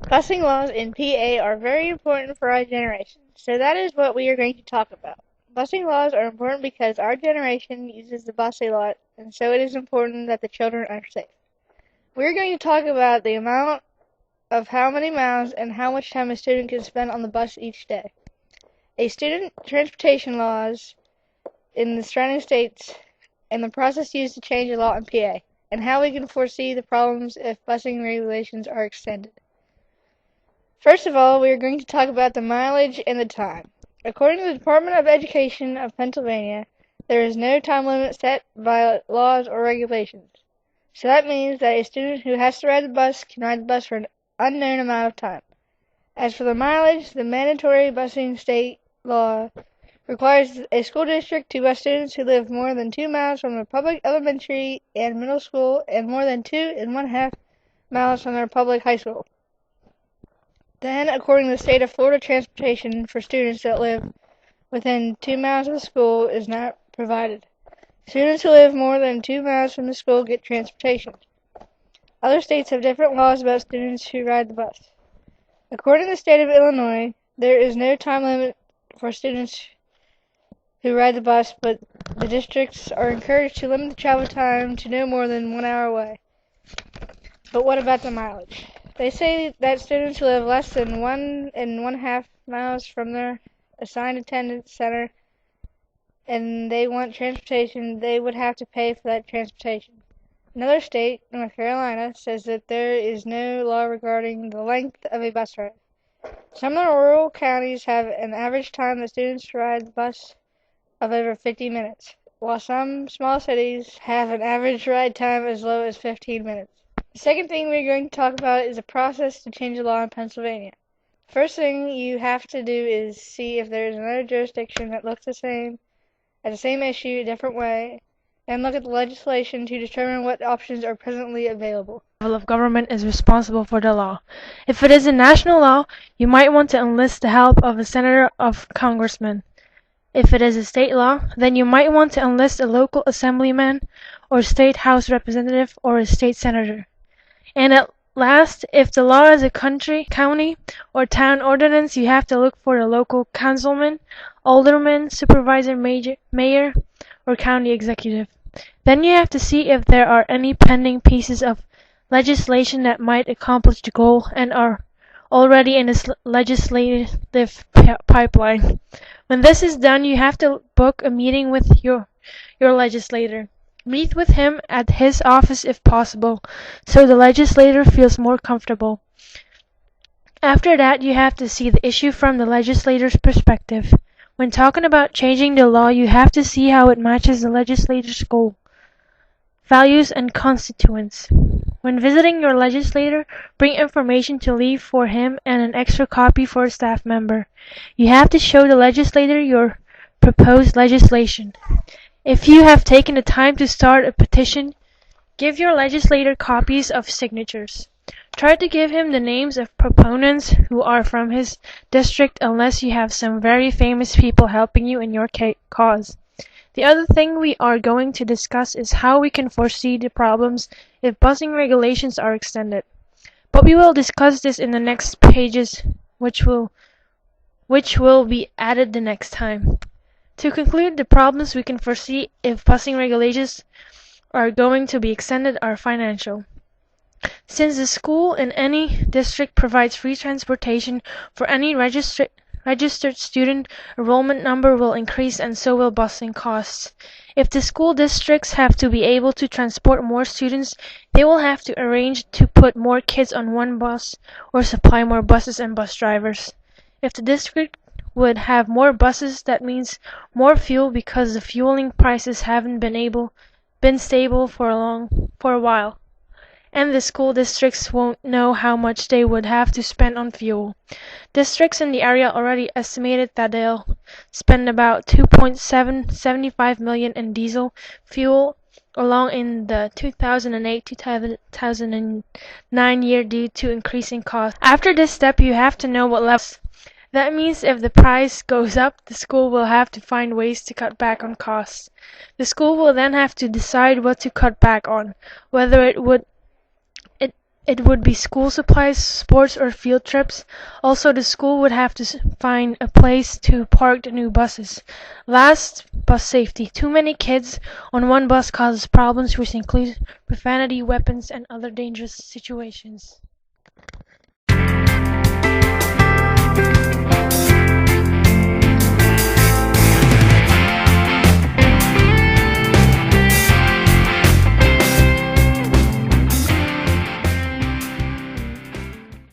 Busing laws in PA are very important for our generation, so that is what we are going to talk about. Busing laws are important because our generation uses the bus a lot, and so it is important that the children are safe. We are going to talk about the amount of how many miles and how much time a student can spend on the bus each day. A student transportation laws in the surrounding states and the process used to change a law in PA, and how we can foresee the problems if busing regulations are extended. First of all, we are going to talk about the mileage and the time. According to the Department of Education of Pennsylvania, there is no time limit set by laws or regulations. So that means that a student who has to ride the bus can ride the bus for an unknown amount of time. As for the mileage, the mandatory busing state law requires a school district to bus students who live more than 2 miles from their public elementary and middle school and more than 2.5 miles from their public high school. Then, according to the state of Florida, transportation for students that live within 2 miles of the school is not provided. Students who live more than 2 miles from the school get transportation. Other states have different laws about students who ride the bus. According to the state of Illinois, there is no time limit for students who ride the bus, but the districts are encouraged to limit the travel time to no more than 1 hour away. But what about the mileage? They say that students who live less than 1.5 miles from their assigned attendance center and they want transportation, they would have to pay for that transportation. Another state, North Carolina, says that there is no law regarding the length of a bus ride. Some of the rural counties have an average time that students ride the bus of over 50 minutes, while some small cities have an average ride time as low as 15 minutes. The second thing we're going to talk about is a process to change the law in Pennsylvania. First thing you have to do is see if there is another jurisdiction that looks the same, at the same issue, a different way, and look at the legislation to determine what options are presently available. Level of government is responsible for the law. If it is a national law, you might want to enlist the help of a senator or congressman. If it is a state law, then you might want to enlist a local assemblyman or state house representative or a state senator. And at last, if the law is a county or town ordinance, you have to look for the local councilman, alderman, supervisor, mayor, or county executive. Then you have to see if there are any pending pieces of legislation that might accomplish the goal and are already in a legislative pipeline. When this is done, you have to book a meeting with your legislator. Meet with him at his office if possible, so the legislator feels more comfortable. After that, you have to see the issue from the legislator's perspective. When talking about changing the law, you have to see how it matches the legislator's goal, values, and constituents. When visiting your legislator, bring information to leave for him and an extra copy for a staff member. You have to show the legislator your proposed legislation. If you have taken the time to start a petition, give your legislator copies of signatures. Try to give him the names of proponents who are from his district unless you have some very famous people helping you in your cause. The other thing we are going to discuss is how we can foresee the problems if busing regulations are extended. But we will discuss this in the next pages, which will be added the next time. To conclude, the problems we can foresee if busing regulations are going to be extended are financial. Since the school in any district provides free transportation for any registered student, enrollment number will increase and so will busing costs. If the school districts have to be able to transport more students, they will have to arrange to put more kids on one bus or supply more buses and bus drivers. If the district would have more buses, that means more fuel because the fueling prices haven't been stable for a while. And the school districts won't know how much they would have to spend on fuel. Districts in the area already estimated that they'll spend about $2.75 million in diesel fuel along in the 2008-2009 year due to increasing costs. After this step, you have to know what levels. That means if the price goes up, the school will have to find ways to cut back on costs. The school will then have to decide what to cut back on, whether It would be school supplies, sports, or field trips. Also, the school would have to find a place to park the new buses. Last, bus safety. Too many kids on one bus causes problems which include profanity, weapons, and other dangerous situations.